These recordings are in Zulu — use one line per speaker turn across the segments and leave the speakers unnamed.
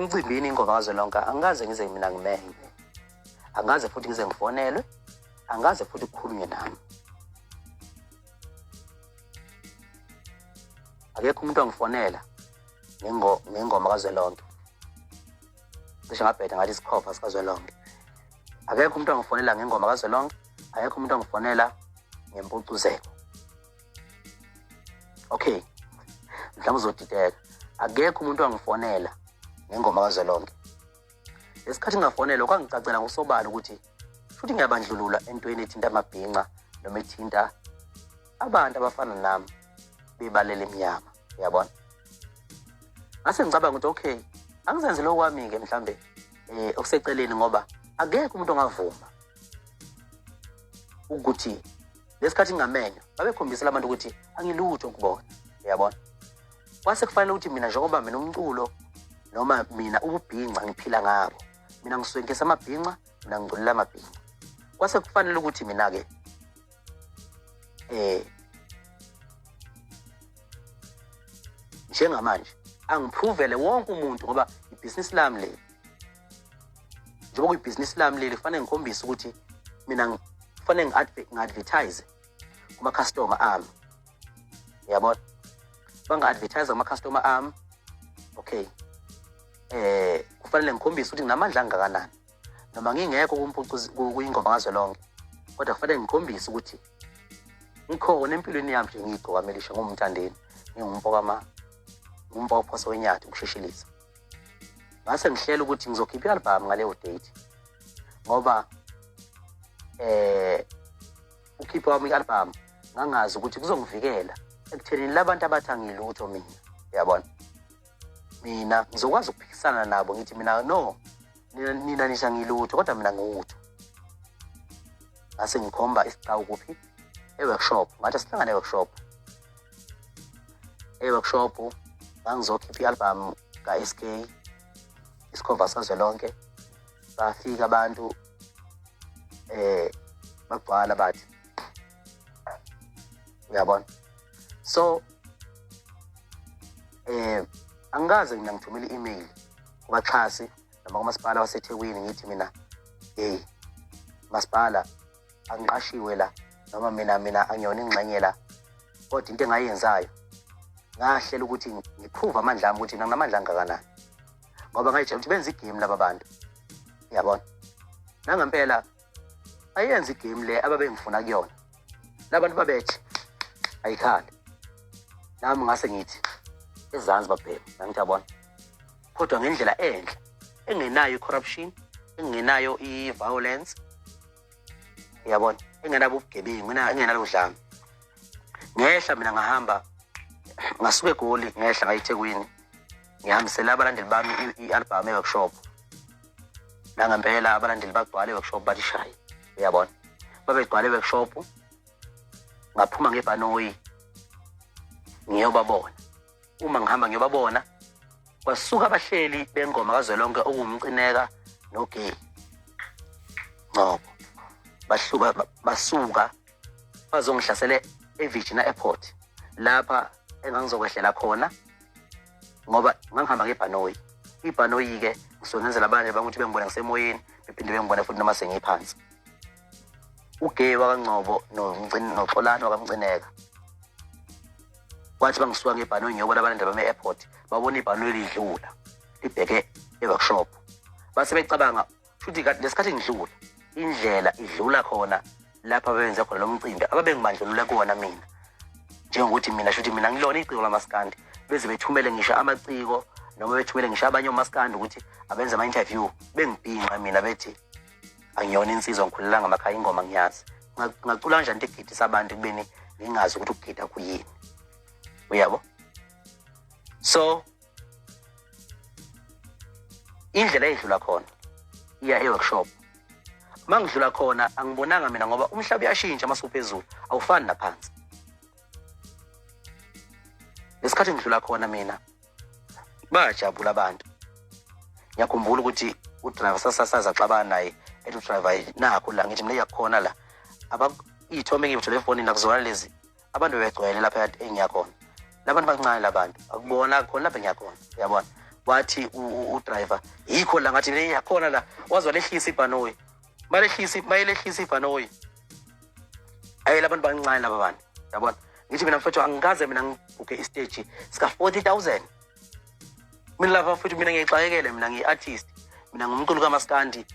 emcimbini ingoma kazwelonke angikaze ngize mina ngimenye, angaze futhi ngize ngifonelwe, angaze futhi kukhulunywe nami. Akekho umuntu angifonela ngengoma kazwelonke. Cishe ngabheda ngathi isikhopha sikazwelonke. Akekho umuntu angifonela ngengoma kazwelonke, akekho umuntu angifonela ngempucuzeko. Okay, mhlawumbe uzodideka. Akekho umuntu angifonela ngengoma kazwelonke. Lesikhathi ngingafonelwa kwangicacela ngosobala ukuthi futhi ngiyabandlulula entweni ethinta amabhinqa noma ethinta abantu abafana nami bebalela emnyama, uyabona? Ngase ngicabanga ukuthi okay, angizenze lo kwami-ke mhlambe okuseceleni ngoba akekho umuntu ongavuma ukuthi lesikhathi ngingamenywa babekhombisela abantu ukuthi angilutho kubona, uyabona? Kwase kufanele ukuthi mina njengoba mina umculo noma mina ububhinqa ngiphila ngabo, mina ngiswenkesa amabhinqa, mina ngiculela amabhinqa. Kwase kufanele ukuthi mina-ke njengamanje angiphrovele wonke umuntu ngoba ibhizinisi lami leli, njengoba kuyibhizinisi lami leli kufanele ngikhombise ukuthi mina kufanele ngi-advertise kuma-customer ami, uyabona? Banga-advertise kuma-customer ami, okay, kufanele ngikhombise ukuthi nginamandla angakanani noma ngingekho kuyingoma kazwelonke, kodwa kufanele ngikhombise ukuthi ngikhona empilweni yami nje ngiGcokama Elisha ngumthandeni, ngumpophoso wenyathi ukusheshilisa. Ngase ngihlela ukuthi ngizokhipha i-album ngaleyo date ngoba ukhipha wami i-album ngangazi ukuthi kuzongivikela ekuthenini labantu abathi angilutho mina, uyabona? Mina ngizokwazi ukuphikisana nabo ngithi mina no, nina nisha ngilutho kodwa mina ngutho. Ngase ngikhomba isicawu kuphi e-workshop, ngathi sihlangane e-workshop ngangizokhipha i-album ka-SK isikhova sakazwelonke. Bafika abantu bagcwala bathi, uyabona? So angikaze mina ngithumele i-email kubaxhasi noma kumasipala waseThekwini ngithi mina masipala angiqashiwe la noma mina angiyona ingxenye la, kodwa into engayenzayo ngahlela ukuthi ngiprove amandla ami ukuthi nginamandla angakanani ngoba ngayitshela ukuthi benza igame laba bantu, uyabona? Nangempela ayenza igame le ababengifuna kuyona, labantu babethi ayikhali. Nami ngase ngithi ezansi babhema, nangithi yabona, kodwa ngendlela enhle engenayo i-corruption, engenayo i-violence, uyabona? Engenabo ubugebengu, engenalo udlame. Ngehla mina ngahamba ngasuka eGoli ngehla ngayiThekwini ngihambisela abalandeli bami i-album e-workshop. Nangempela abalandeli bagcwala e-workshop batishaye, uyabona? Babegcwala e-workshop, ngaphuma ngebhanoyi ngiyobabona. Uma ngihamba ngiyobabona kwasuka abahleli bengoma kazwelonke okuMcineka noGceh. Ngoba basuka bazongihlasela eVirginia Airport lapha engangizokwehlela khona ngoba ngangihamba ngebhanoyi. Ibhanoyi-ke ngisuke ngenzela abanye bangukuthi bengibona ngisemoyeni bephinde bengibona futhi noma sengiphansi. uGceh wakaGcobo noXolani wakamcineka kwathi bangisuka ngebhanoyi ngiyobona abalandeli bami e-airport, babona ibhanoyi lidlula libheke e-workshop. Base becabanga futhi kanti lesikhathi ngidlula indlela idlula khona lapha benze khona lo mcimbi ababengibandlulule kuwona mina, njengokuthi mina futhi mina ngilona iciko lamaskandi beze bethumele ngisho amaciko noma bethumele ngisho abanye omaskandi ukuthi abenze ama-interview bengibhinqa mina bethi angiyona insizwa ngikhulelanga amakhaya ingoma ngiyazi. Ngacula kanjani into egidisa abantu kubeni ngingazi ukuthi ukugida kuyini, uyabo? So indlela edlula khona iya e-workshop. Mangidlula khona angibonanga mina ngoba umhlaba uyashintsha masuphezulu awufani naphansi. Lesikhathi ngidlula khona mina bajabula abantu. Ngiyakhumbula ukuthi udriver sasaza xabana naye ethi udriver nakho la ngithi mina yakhona la ithombe ngiyithole efonini nakuzona lezi abantu bebegcwele lapha engiyakhona. Labantu bancane labantu akubona khona lapha engiyakhona, uyabona? wathi udriver yikho la ngathi yakhona la wazwa lehlisa ibhanoyi mayelehlisa ibhanoyi labantu bancane laba bantu yabona ngithi mina mfethu angikaze mina ngibhuke istage sika 40,000 mina lapha futhi mina ngiyixakekele mina ngiartist mina ngumculi kaMaskandi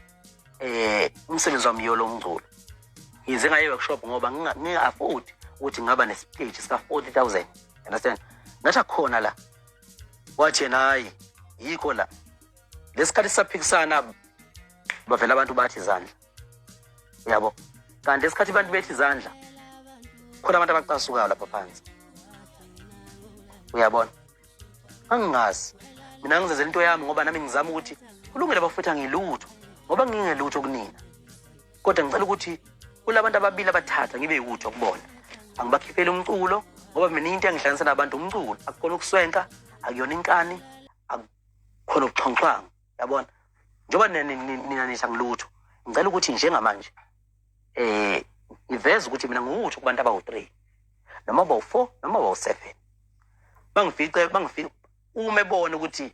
umsebenzi wami yolo umculo ngize ngaye workshop ngoba nginga-afford ukuthi ngaba nestage sika 40,000 understand ngathi khona la wathi yena hayi yikho la lesikhathi sisaphikisana bavela abantu bathi izandla yabo kanti lesikhathi abantu bethi izandla khona abantu abacasukayo lapha phansi uyabona angingazi mina ngizenzela into yami ngoba nami ngizama ukuthi kulungile bafutha ngilutho ngoba ngingelutho kunina kodwa ngicela ukuthi kulabantu ababili abathatha ngibe yutho kubona angibakhiphele umculo ngoba mina into engihlanganisa nabantu umculo akukona ukuswenka akuyona inkani akukhona ukuxhonxhanga yabona njoba nina nisha ngilutho ngicela ukuthi njengamanje ngiveze ukuthi mina ngutho kubantu abawu3 noma abawu4 noma abawu7 bangifice uma ebona ukuthi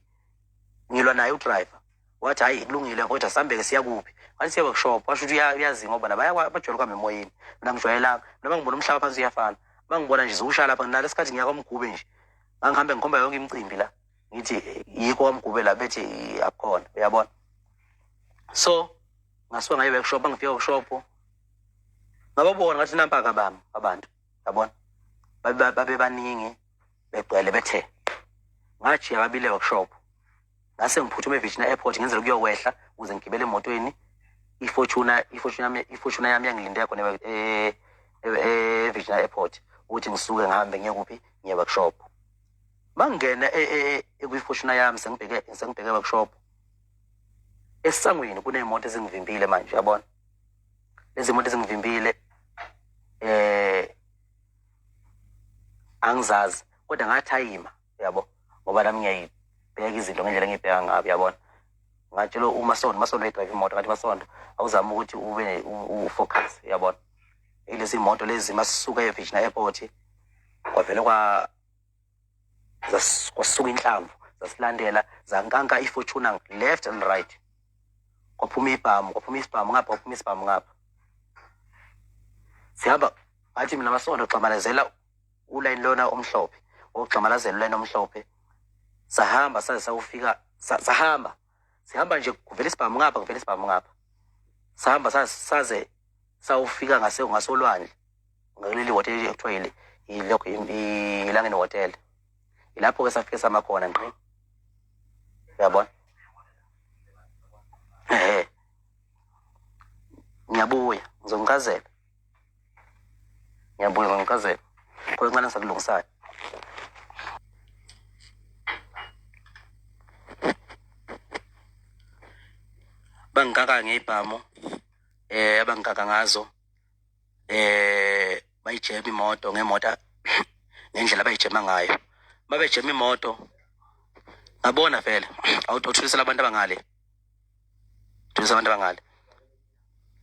ngilwa naye udriver wathi hayi kulungile kodwa sambeke siya kuphi wathi siya workshop washo ukuthi uyazi ngoba bajwayele kwami emoyeni mina ngijwayelanga noma ngibona umhlaba phansi uyafana bangibona nje ukusha lapha nala isikhathi ngiya kwaMgube nje ngihambe ngikhomba yonke imicimbi la ngithi yikho kwaMgube la bethi akukhona uyabona so ngasuka ngaye workshop ngifika workshop ngababona ngathi nampa kabami abantu yabona babe baningi begcwele bethe ngathi ababile workshop ngase ngiphuthume eVirginia Airport ngenzela kuyokwehla ukuze ngigibele emotweni ifortuna yami yangilinde khona eVirginia Airport ukuthi ngisuke ngihambe ngiye kuphi ngiye workshop bangena ekwifortuna yami sengibheke workshop esangweni kunemoto ezingivimbile manje yabona lezi moto ezingivimbile angizazi kodwa ngathayima yabo ngoba nami ngiyayibheka izinto ngendlela engibheka ngayo yabona ngatshela uMasondo edrive imoto ngathi Masondo awuzama ukuthi ube ufocus yabona ilezi moto lezi masisuka eVirginia Airport kwavela kwasuka inhlamvu zasilandela zankanka ifortuna left and right kwaphuma isibhamu ngapha sihamba athi mina Masondo xamalazela uline lona omhlophe oxamalazela uline omhlophe sahamba saze sawufika sihamba nje kuvela isibhamu ngapha sahamba saze sawufika ngasolwandle ngaleli hotel ekuthiwa ilangeni hotel ilapho ke safike samakhona ngqi yabona ngiyabuya ngizongikazela kodwa nqana ngisakulungisayo bangikaka ngebhamu abangikaka ngazo bayijema imoto ngemoto ngendlela bayijema ngayo babejema imoto ngabona vele awuthulisela abantu abangale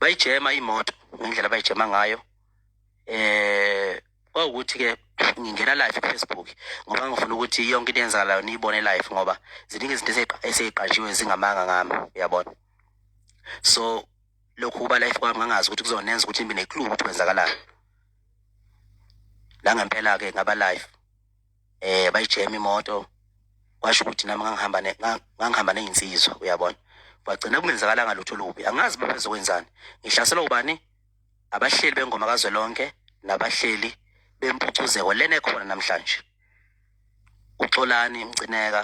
bayijema imoto ngendlela bayijema ngayo kwawukuthi ke ngingena live kuFacebook ngoba ngifuna ukuthi yonke into eyenzakalayo niyibone live ngoba ziningi izinto eseyiqatshiwe zingamanga ngami uyabona so lokhu kuba live kwami ngangazi ukuthi kuzonenza ukuthi ngibe neclue ukuthi kwenzakalayo la ngempela ke ngaba live bayijema imoto kwasho ukuthi nami ngangihamba nezinsizwa uyabona bagcina kungenzakala ngalutho lubi angazi babezokwenzani ngihlaselwa ubani abahleli bengoma kazwelonke nabahleli bempucuzeko lena ekhona namhlanje uXolani Mcineka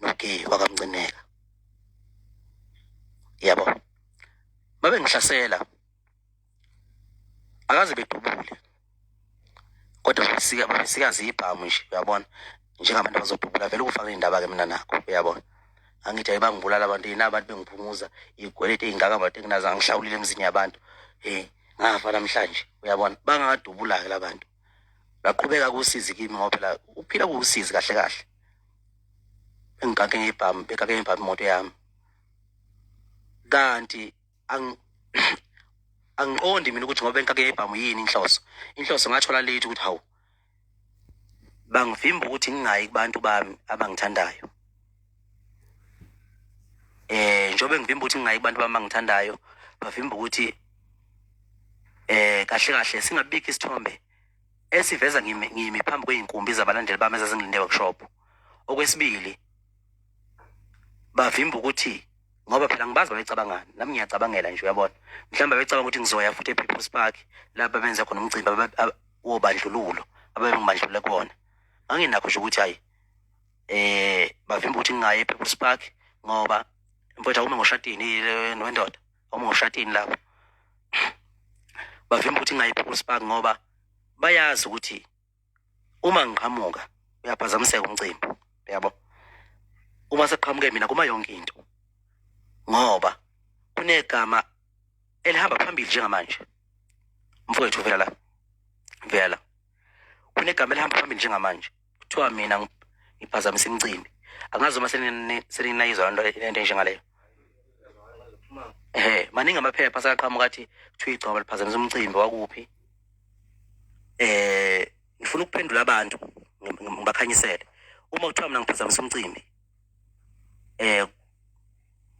noGeh wakamcineka yabo babe ngihlasela akaze bedubule kodwa babesikazi ibhamu nje uyabona njengabantu abazodubula vele ukufaka indaba ke mina nakho uyabona angithi ayibangibulala abantu inabantu bengiphumuza igwelete ey'ngaka abantu enginazo angihlawulile emzini yabantu ngafa namhlanje uyabona bangadubula ke labantu baqhubeka kusizi kimi ngoba phela uphila kusizi kahle kahle engikake ngebhamu imoto yami kanti angiqondi mina ukuthi ngoba engikake ngebhamu yini inhloso ngathola lethi ukuthi hawu bangivimba ukuthi ngingayi kubantu bami abangithandayo njobe ngivimba ukuthi ngingayi kubantu bami ngithandayo bavimba ukuthi kahle kahle singabiki isithombe esiveza ngimi phambi kwey'nkumbi zabalandeli bami ezazingilinde workshop. Okwesibili bavimba ukuthi ngoba phela ngibazi babecabangani, nami ngiyacabangela nje uyabona. Mhlawumbe babecabanga ukuthi ngizoya futhi ePeople's Park lapha benza khona umcimbi wobandlululo ababengibandlulule kuwona. Anginakho nje ukuthi hayi bavimba ukuthi ngingayi ePeople's Park ngoba mfowethu uma ngoshadini nowendoda uma ngoshadini lapho bavimba ukuthi ngingayi ePeople's Park ngoba bayazi ukuthi uma ngiqhamuka uyaphazamiseka umcimbi yabo. Uma seqhamuke mina kuma yonke into ngoba kunegama elihamba phambili njengamanje. Mfowethu vela kunegama elihamba phambili njengamanje kuthiwa mina ngiphazamisa imicimbi. Angazi uma seninayizwa into enjengaleyo. Maningi amaphepha asaqhamuka athi kuthiwa iGcokama liphazamisa umcimbi wakuphi. Ngifuna ukuphendula abantu ngibakhanyisele uma kuthiwa mina ngiphazamisa umcimbi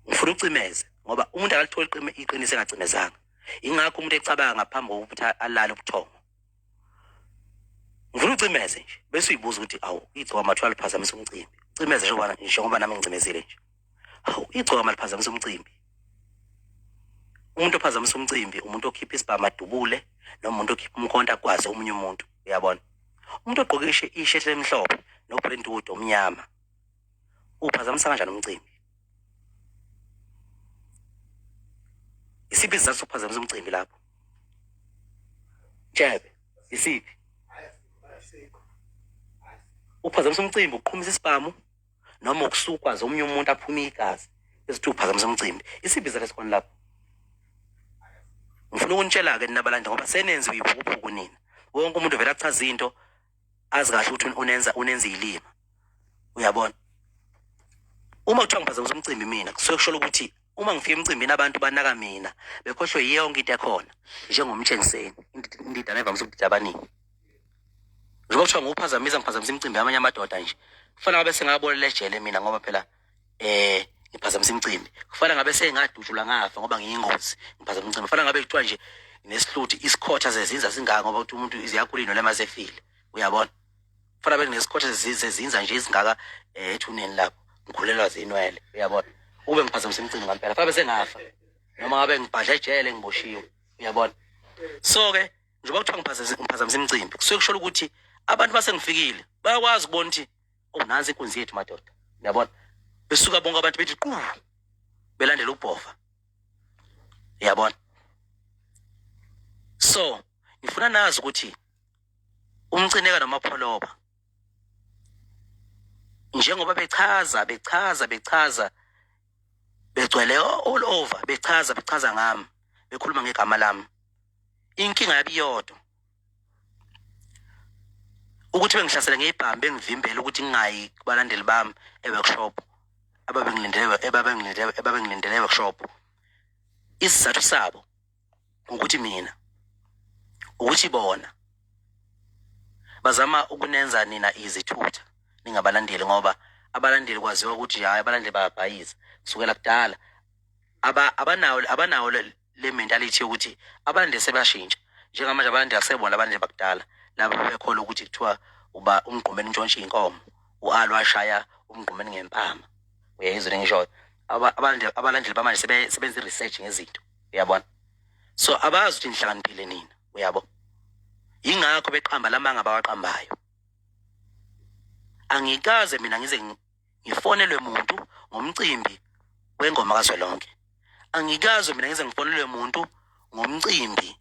ngifuna ucimeze ngoba umuntu akalitholi iqiniso engacimezanga. Ingakho umuntu ecabanga ngaphambi kokuthi alale ubuthongo. Ngifuna ucimeze nje bese uyibuza ukuthi awu iGcokama kuthiwa liphazamisa umcimbi. Cimeze njengoba nami ngicimezile nje. Awu iGcokama liphazamisa umcimbi. Umuntu ophazamisa umcimbi umuntu okhipha isibhamu adubule noma umuntu okhipha umkhonto akwazi omunye umuntu uyabona. Umuntu ogqoke ishirt emhlophe noprint wood omnyama uphazamisa kanjani umcimbi? Isiphi isizathu sokuphazamisa umcimbi lapho? Jebe, isiphi? Uphazamisa umcimbi uqhumisa isibhamu noma ukusukwazi omunye umuntu aphuma igazi esithi uphazamisa umcimbi. Isiphi isizathu esikhona lapho? Ngifuna ukunitshela-ke ninabalanda ngoba senenziwe iphukuphuku nina. Wonke umuntu vele achaza into azi kahle ukuthi unenza ilima. Uyabona? Uma kuthiwa ngiphazamisa umcimbi mina kusuke kusho ukuthi uma ngifika emcimbini abantu banaka mina bekhohlwe yonke into ekhona njengomtshengiseni indidana evamise ukudida abaningi. Njengoba kuthiwa ngiphazamisa imicimbi yamanye amadoda nje kufanele ngabe sengabolele ejele mina ngoba phela ngiphazamisa imicimbi. Kufanele ngabe sengadutshulwa ngafa ngoba ngiyingozi ngiphazamisa imicimbi. Kufanele ngabe kuthiwa nje nesihluthi isikhotha zezinza singaka ngoba ukuthi umuntu iziyakhulino lemasefile. Uyabona? Kufanele ngabe nesikhothi zezinza nje izingaka ethuneni lapho ngikhulelwa zinwele. Uyabona? Ube ngiphazamisa imicimbi ngempela. Kufanele sengafa noma ngabe ngibhadla ejele ngiboshiwe. Uyabona? So-ke njengoba kuthiwa ngiphazamisa imicimbi kusuke kusho ukuthi abantu basengifikile bayakwazi ukubona ukuthi nansi inkunzi yethu madoda. Uyabona? Besuka bonke abantu bethi qhu belandela ubhova. Uyabona? So ngifuna nazi ukuthi uMcineka noMapholoba njengoba bechaza begcwele all over bechaza ngami bekhuluma ngegama lami. Inkinga yabiyodwa ukuthi bengihlasela ngebhambi bengivimbela ukuthi ngingayi kubalandeli bami eworkshop ababengilindele eworkshop. Isizathu sabo ukuthi mina ukuthi bona bazama ukunenza nina izithutha ningabalandeli ngoba abalandeli kwaziwa ukuthi hayi abalandeli bayabhayiza kusukela kudala. Abanawo le mentality yokuthi abalandeli sebashintsha njengamanje abalandeli akusebona abalandeli bakudala laba bekholwa ukuthi kuthiwa uba umgqumeni ntshontshe inkomo ualwashaya umgqumeni ngempama. Uyayizwa lengisho abalandeli bamanje sebenza research ngezinto. Uyabona? So abazi ukuthi nihlakaniphile nina. Uyabo? Ingakho beqamba lamanga abawaqambayo. Angikaze mina ngize ngifonelwe umuntu ngomcimbi wengoma kaZwelonke. Angikaze mina ngize ngifonelwe umuntu ngomcimbi